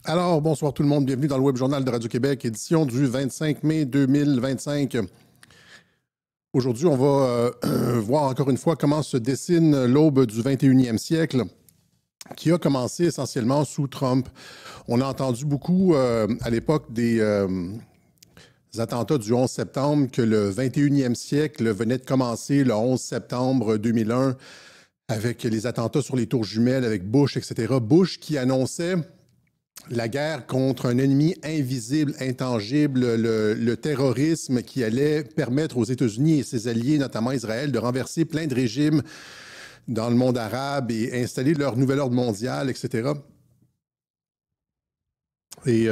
Alors, bonsoir tout le monde, bienvenue dans le Web Journal de Radio-Québec, édition du 25 mai 2025. Aujourd'hui, on va voir encore une fois comment se dessine l'aube du 21e siècle, qui a commencé essentiellement sous Trump. On a entendu beaucoup à l'époque des attentats du 11 septembre que le 21e siècle venait de commencer le 11 septembre 2001 avec les attentats sur les tours jumelles avec Bush, etc. Bush qui annonçait la guerre contre un ennemi invisible, intangible, le terrorisme qui allait permettre aux États-Unis et ses alliés, notamment Israël, de renverser plein de régimes dans le monde arabe et installer leur nouvel ordre mondial, etc. Et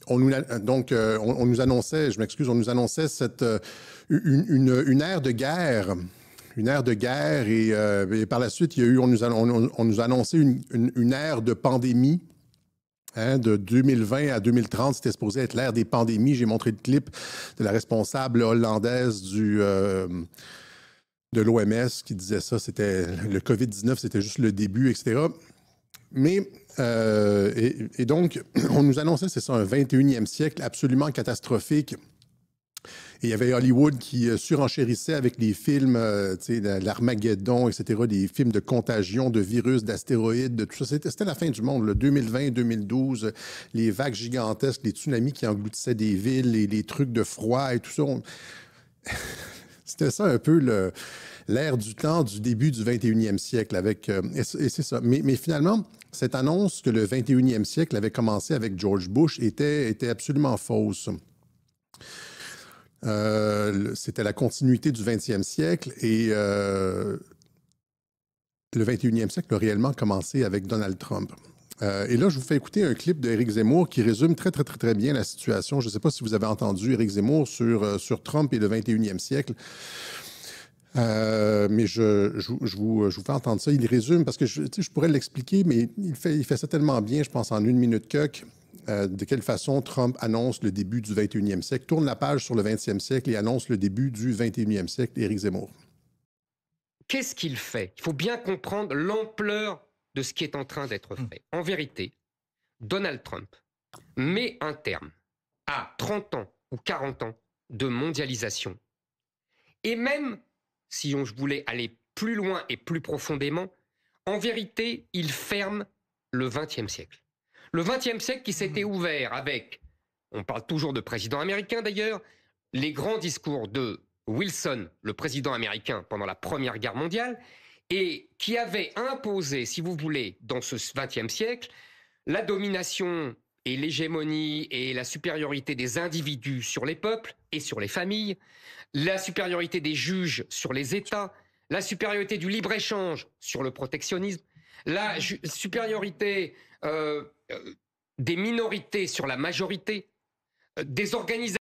on nous annonçait, je m'excuse, on nous annonçait une ère de guerre. Une ère de guerre et par la suite, on nous a annoncé une ère de pandémie. Hein, de 2020 à 2030, c'était supposé être l'ère des pandémies. J'ai montré le clip de la responsable hollandaise de l'OMS qui disait ça. C'était le COVID-19, c'était juste le début, etc. Mais, donc, on nous annonçait, c'est ça, un 21e siècle absolument catastrophique. Et il y avait Hollywood qui surenchérissait avec les films, l'Armageddon, etc., des films de contagion, de virus, d'astéroïdes, de tout ça. C'était la fin du monde, le 2020-2012, les vagues gigantesques, les tsunamis qui engloutissaient des villes, les trucs de froid et tout ça. C'était ça un peu l'ère du temps du début du 21e siècle. Et c'est ça. Mais finalement, cette annonce que le 21e siècle avait commencé avec George Bush était absolument fausse. C'était la continuité du 20e siècle et le 21e siècle a réellement commencé avec Donald Trump. Et là, je vous fais écouter un clip d'Éric Zemmour qui résume très bien la situation. Je ne sais pas si vous avez entendu Éric Zemmour sur Trump et le 21e siècle. Mais je vous fais entendre ça. Il résume, parce que je pourrais l'expliquer, mais il fait ça tellement bien, je pense, en 1 minute quelques. De quelle façon Trump annonce le début du 21e siècle, tourne la page sur le 20e siècle et annonce le début du 21e siècle, Éric Zemmour. Qu'est-ce qu'il fait? Il faut bien comprendre l'ampleur de ce qui est en train d'être fait. En vérité, Donald Trump met un terme à 30 ans ou 40 ans de mondialisation. Et même si je voulais aller plus loin et plus profondément, en vérité, il ferme le 20e siècle. Le 20e siècle qui s'était ouvert avec, on parle toujours de président américain d'ailleurs, les grands discours de Wilson, le président américain pendant la Première Guerre mondiale, et qui avait imposé, si vous voulez, dans ce 20e siècle, la domination et l'hégémonie et la supériorité des individus sur les peuples et sur les familles, la supériorité des juges sur les États, la supériorité du libre-échange sur le protectionnisme, la supériorité des minorités sur la majorité, des organisations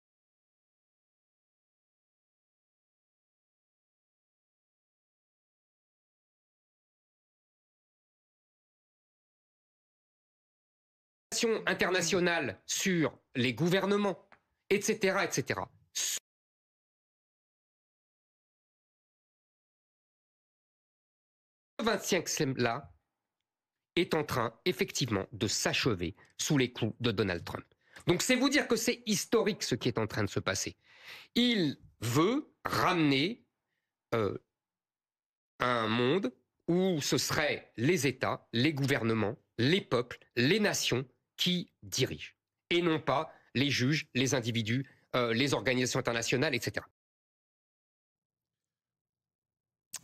internationales sur les gouvernements, etc., etc. Ce 25e siècle-là est en train, effectivement, de s'achever sous les coups de Donald Trump. Donc, c'est vous dire que c'est historique ce qui est en train de se passer. Il veut ramener un monde où ce seraient les États, les gouvernements, les peuples, les nations qui dirigent, et non pas les juges, les individus, les organisations internationales, etc.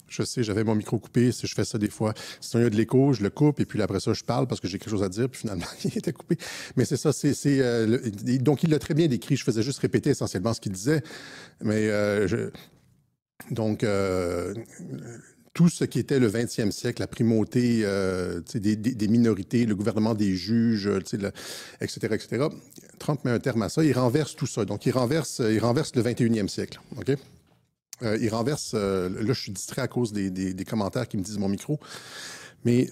Je sais, j'avais mon micro coupé, je fais ça des fois. Si il y a de l'écho, je le coupe, et puis après ça, je parle parce que j'ai quelque chose à dire, puis finalement, il était coupé. Mais c'est ça, donc il l'a très bien décrit, je faisais juste répéter essentiellement ce qu'il disait. Mais tout ce qui était le 20e siècle, la primauté des minorités, le gouvernement des juges, etc., etc., Trump met un terme à ça, il renverse tout ça. Donc, il renverse le 21e siècle, OK? Il renverse, là je suis distrait à cause des commentaires qui me disent mon micro, mais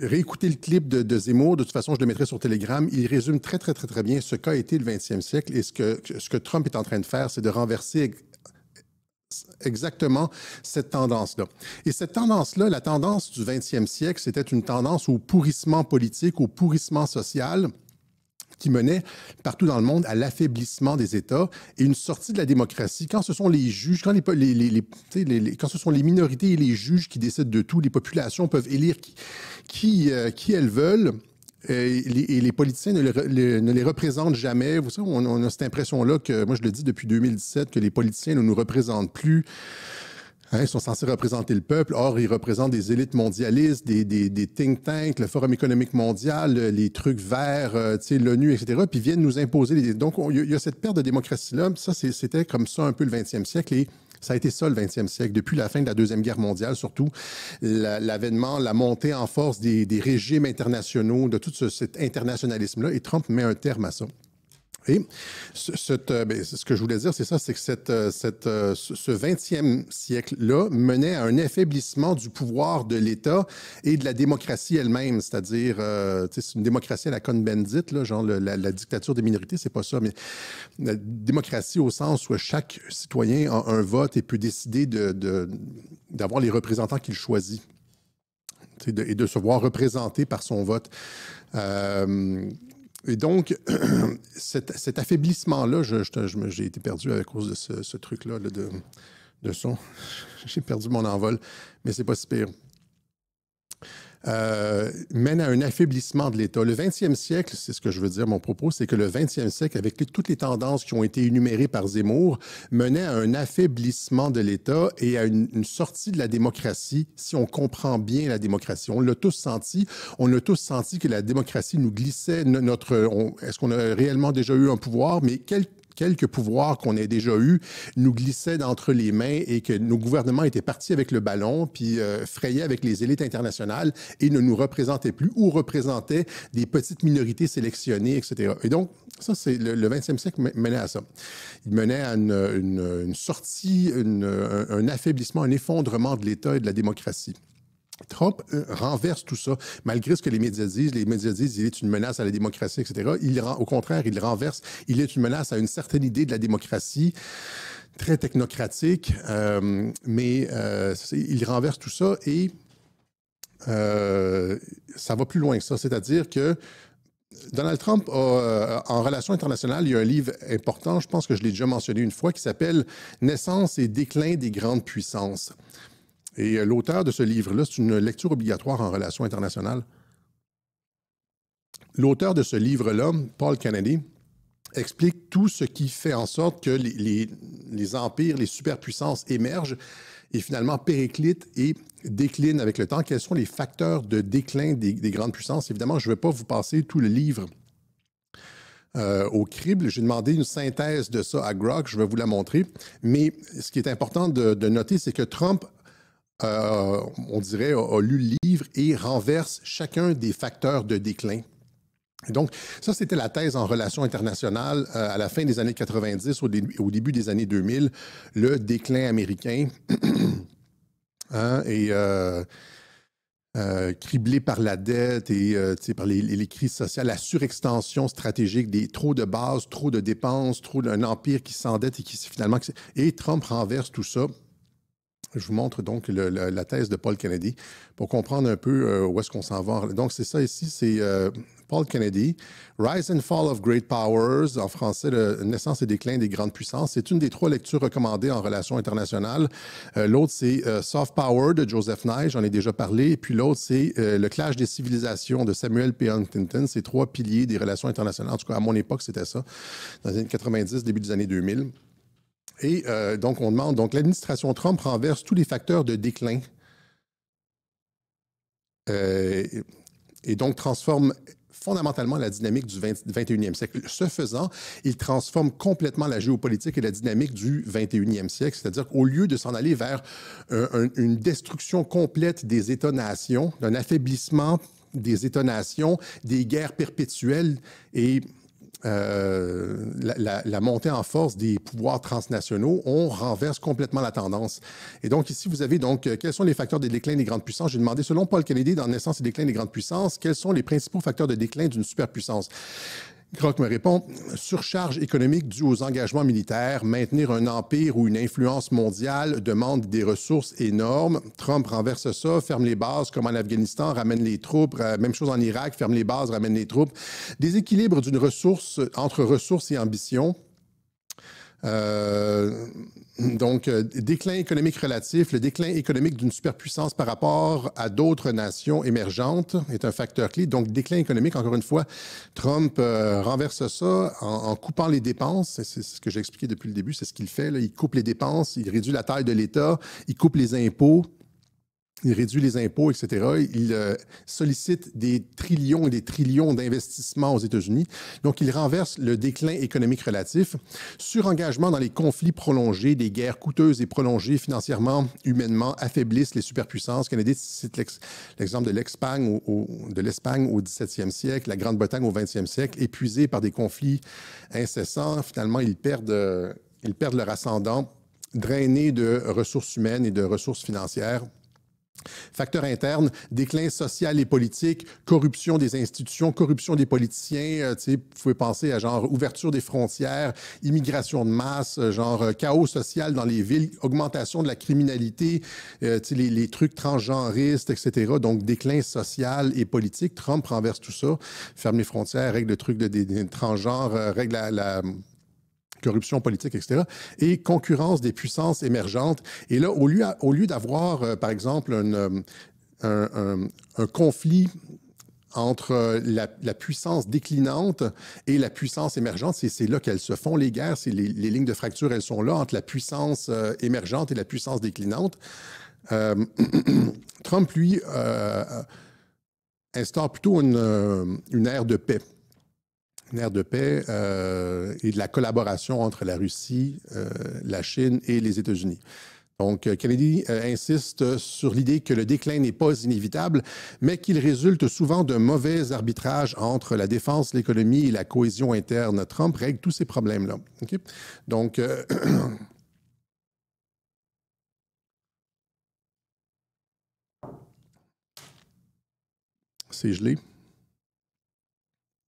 réécouter le clip de Zemmour, de toute façon je le mettrai sur Telegram, il résume très bien ce qu'a été le 20e siècle et ce que Trump est en train de faire, c'est de renverser exactement cette tendance-là. Et cette tendance-là, la tendance du 20e siècle, c'était une tendance au pourrissement politique, au pourrissement social, qui menait partout dans le monde à l'affaiblissement des États et une sortie de la démocratie. Quand ce sont les juges, quand ce sont les minorités et les juges qui décident de tout, les populations peuvent élire qui elles veulent. Et les politiciens ne les représentent jamais. Vous savez, on a cette impression-là que, moi je le dis depuis 2017, que les politiciens ne nous représentent plus. Hein, ils sont censés représenter le peuple. Or, ils représentent des élites mondialistes, des think tanks, le Forum économique mondial, les trucs verts, l'ONU, etc. Puis ils viennent nous imposer. Donc, il y a cette perte de démocratie-là. Ça, c'était comme ça un peu le 20e siècle. Et ça a été ça le 20e siècle. Depuis la fin de la Deuxième Guerre mondiale, surtout, l'avènement, la montée en force des régimes internationaux, de tout cet internationalisme-là. Et Trump met un terme à ça. Et ce que je voulais dire, c'est ça, c'est que ce 20e siècle-là menait à un affaiblissement du pouvoir de l'État et de la démocratie elle-même, c'est-à-dire, c'est une démocratie à la Cohn-Bendit, là, genre la dictature des minorités, c'est pas ça, mais la démocratie au sens où chaque citoyen a un vote et peut décider d'avoir les représentants qu'il choisit et de se voir représenté par son vote. Et donc, cet affaiblissement-là, j'ai été perdu à cause de ce truc-là de son. J'ai perdu mon envol, mais c'est pas si pire. Mène à un affaiblissement de l'État. Le 20e siècle, c'est ce que je veux dire, mon propos, c'est que le 20e siècle, avec toutes les tendances qui ont été énumérées par Zemmour, menait à un affaiblissement de l'État et à une sortie de la démocratie, si on comprend bien la démocratie. On l'a tous senti. On a tous senti que la démocratie nous glissait est-ce qu'on a réellement déjà eu un pouvoir, mais quelques pouvoirs qu'on ait déjà eus nous glissaient d'entre les mains et que nos gouvernements étaient partis avec le ballon puis frayaient avec les élites internationales et ne nous représentaient plus ou représentaient des petites minorités sélectionnées, etc. Et donc, ça, c'est le 20e siècle menait à ça. Il menait à une sortie, un affaiblissement, un effondrement de l'État et de la démocratie. Trump renverse tout ça, malgré ce que les médias disent. Les médias disent qu'il est une menace à la démocratie, etc. Au contraire, il renverse. Il est une menace à une certaine idée de la démocratie, très technocratique, mais il renverse tout ça et ça va plus loin que ça. C'est-à-dire que Donald Trump en relations internationales, il y a un livre important, je pense que je l'ai déjà mentionné une fois, qui s'appelle « Naissance et déclin des grandes puissances ». Et l'auteur de ce livre-là, c'est une lecture obligatoire en relations internationales. L'auteur de ce livre-là, Paul Kennedy, explique tout ce qui fait en sorte que les empires, les superpuissances émergent et finalement périclitent et déclinent avec le temps. Quels sont les facteurs de déclin des grandes puissances? Évidemment, je ne vais pas vous passer tout le livre au crible. J'ai demandé une synthèse de ça à Grok, je vais vous la montrer. Mais ce qui est important de noter, c'est que Trump on dirait, a lu le livre et renverse chacun des facteurs de déclin. Et donc, ça, c'était la thèse en relations internationales à la fin des années 90, au début des années 2000, le déclin américain, hein, et criblé par la dette et par les crises sociales, la surextension stratégique, trop de bases, trop de dépenses, un empire qui s'endette et qui finalement... Et Trump renverse tout ça. Je vous montre donc la thèse de Paul Kennedy pour comprendre un peu où est-ce qu'on s'en va. Donc, c'est ça ici, c'est Paul Kennedy, Rise and Fall of Great Powers, en français, le naissance et déclin des grandes puissances. C'est une des 3 lectures recommandées en relations internationales. L'autre, c'est Soft Power de Joseph Nye, j'en ai déjà parlé. Et puis l'autre, c'est Le clash des civilisations de Samuel P. Huntington. C'est 3 piliers des relations internationales. En tout cas, à mon époque, c'était ça, dans les années 90, début des années 2000. Et donc, on demande, donc l'administration Trump renverse tous les facteurs de déclin et donc transforme fondamentalement la dynamique du 21e siècle. Ce faisant, il transforme complètement la géopolitique et la dynamique du 21e siècle, c'est-à-dire qu'au lieu de s'en aller vers une destruction complète des États-nations, d'un affaiblissement des États-nations, des guerres perpétuelles et la montée en force des pouvoirs transnationaux, on renverse complètement la tendance. Et donc, ici, vous avez donc quels sont les facteurs de déclin des grandes puissances. J'ai demandé, selon Paul Kennedy, dans Naissance et déclin des grandes puissances, quels sont les principaux facteurs de déclin d'une superpuissance. Croc me répond, surcharge économique due aux engagements militaires, maintenir un empire ou une influence mondiale demande des ressources énormes. Trump renverse ça, ferme les bases comme en Afghanistan, ramène les troupes, même chose en Irak, ferme les bases, ramène les troupes. Déséquilibre d'une ressource entre ressources et ambition. Donc, déclin économique relatif, le déclin économique d'une superpuissance par rapport à d'autres nations émergentes est un facteur clé. Donc, déclin économique, encore une fois, Trump renverse ça en coupant les dépenses. C'est ce que j'ai expliqué depuis le début, c'est ce qu'il fait, là. Il coupe les dépenses, il réduit la taille de l'État, il coupe les impôts. Il réduit les impôts, etc. Il sollicite des trillions et des trillions d'investissements aux États-Unis. Donc, il renverse le déclin économique relatif. Surengagement dans les conflits prolongés, des guerres coûteuses et prolongées financièrement, humainement, affaiblissent les superpuissances. Kennedy cite l'exemple de l'Espagne au XVIIe siècle, la Grande-Bretagne au XXe siècle, épuisés par des conflits incessants. Finalement, ils perdent leur ascendant, drainés de ressources humaines et de ressources financières. Facteurs internes, déclin social et politique, corruption des institutions, corruption des politiciens. Vous pouvez penser à genre ouverture des frontières, immigration de masse, genre chaos social dans les villes, augmentation de la criminalité, les trucs transgenristes, etc. Donc, déclin social et politique. Trump renverse tout ça, ferme les frontières, règle le truc des transgenres, règle la corruption politique, etc., et concurrence des puissances émergentes. Et là, au lieu d'avoir, par exemple, un conflit entre la puissance déclinante et la puissance émergente, c'est là qu'elles se font, les guerres. Les lignes de fracture, elles sont là, entre la puissance émergente et la puissance déclinante. Trump, lui, instaure plutôt une ère de paix. Une ère de paix et de la collaboration entre la Russie, la Chine et les États-Unis. Donc, Kennedy insiste sur l'idée que le déclin n'est pas inévitable, mais qu'il résulte souvent d'un mauvais arbitrage entre la défense, l'économie et la cohésion interne. Trump règle tous ces problèmes-là. Okay? Donc, c'est gelé.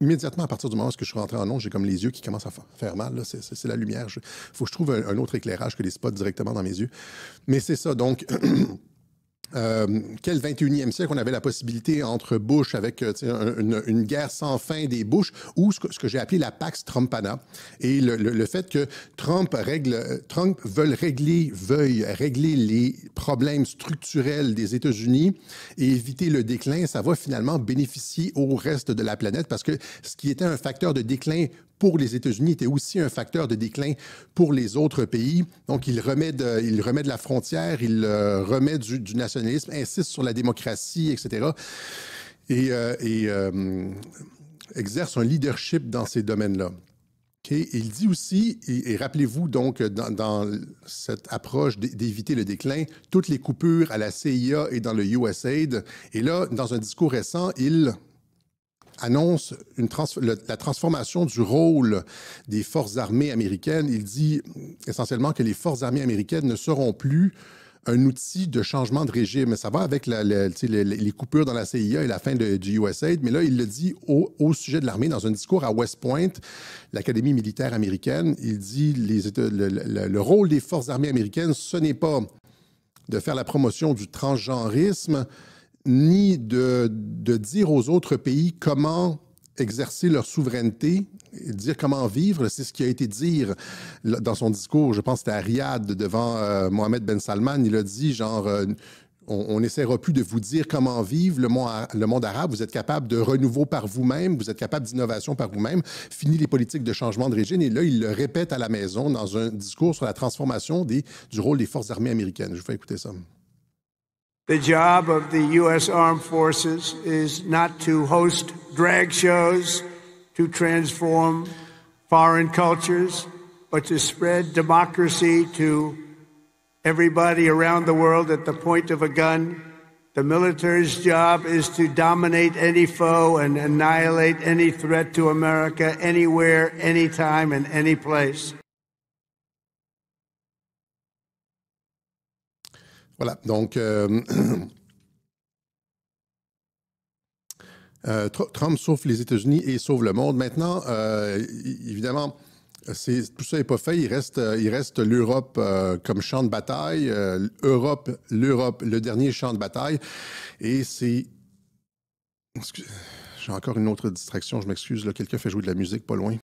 Immédiatement, à partir du moment où je suis rentré en ondes, j'ai comme les yeux qui commencent à faire mal. C'est la lumière. Il faut que je trouve un autre éclairage que les spots directement dans mes yeux. Mais c'est ça. Donc, quel 21e siècle on avait la possibilité entre Bush avec une guerre sans fin des Bush ou ce que j'ai appelé la Pax Trumpana et le fait que Trump veuille régler les problèmes structurels des États-Unis et éviter le déclin, ça va finalement bénéficier au reste de la planète parce que ce qui était un facteur de déclin pour les États-Unis était aussi un facteur de déclin pour les autres pays. Donc, il remet de la frontière, il remet du nationalisme, insiste sur la démocratie, etc. Et exerce un leadership dans ces domaines-là. Okay? Il dit aussi, et rappelez-vous donc dans cette approche d'éviter le déclin, toutes les coupures à la CIA et dans le USAID. Et là, dans un discours récent, il annonce la transformation du rôle des forces armées américaines. Il dit essentiellement que les forces armées américaines ne seront plus un outil de changement de régime. Ça va avec les coupures dans la CIA et la fin du USAID, mais là, il le dit au sujet de l'armée dans un discours à West Point, l'Académie militaire américaine. Il dit le rôle des forces armées américaines, ce n'est pas de faire la promotion du transgenrisme, ni de dire aux autres pays comment exercer leur souveraineté, dire comment vivre. C'est ce qui a été dit dans son discours, je pense que c'était à Riyad, devant Mohamed Ben Salman. Il a dit, genre, on n'essaiera plus de vous dire comment vivre le monde arabe. Vous êtes capable de renouveau par vous-même, vous êtes capable d'innovation par vous-même. Fini les politiques de changement de régime. Et là, il le répète à la maison dans un discours sur la transformation du rôle des forces armées américaines. Je vous fais écouter ça. The job of the U.S. Armed Forces is not to host drag shows, to transform foreign cultures, but to spread democracy to everybody around the world at the point of a gun. The military's job is to dominate any foe and annihilate any threat to America anywhere, anytime, and any place. Voilà, donc Trump sauve les États-Unis et sauve le monde. Maintenant, évidemment, tout ça n'est pas fait. Il reste l'Europe comme champ de bataille. L'Europe, le dernier champ de bataille. Et c'est... J'ai encore une autre distraction, je m'excuse. Quelqu'un fait jouer de la musique pas loin.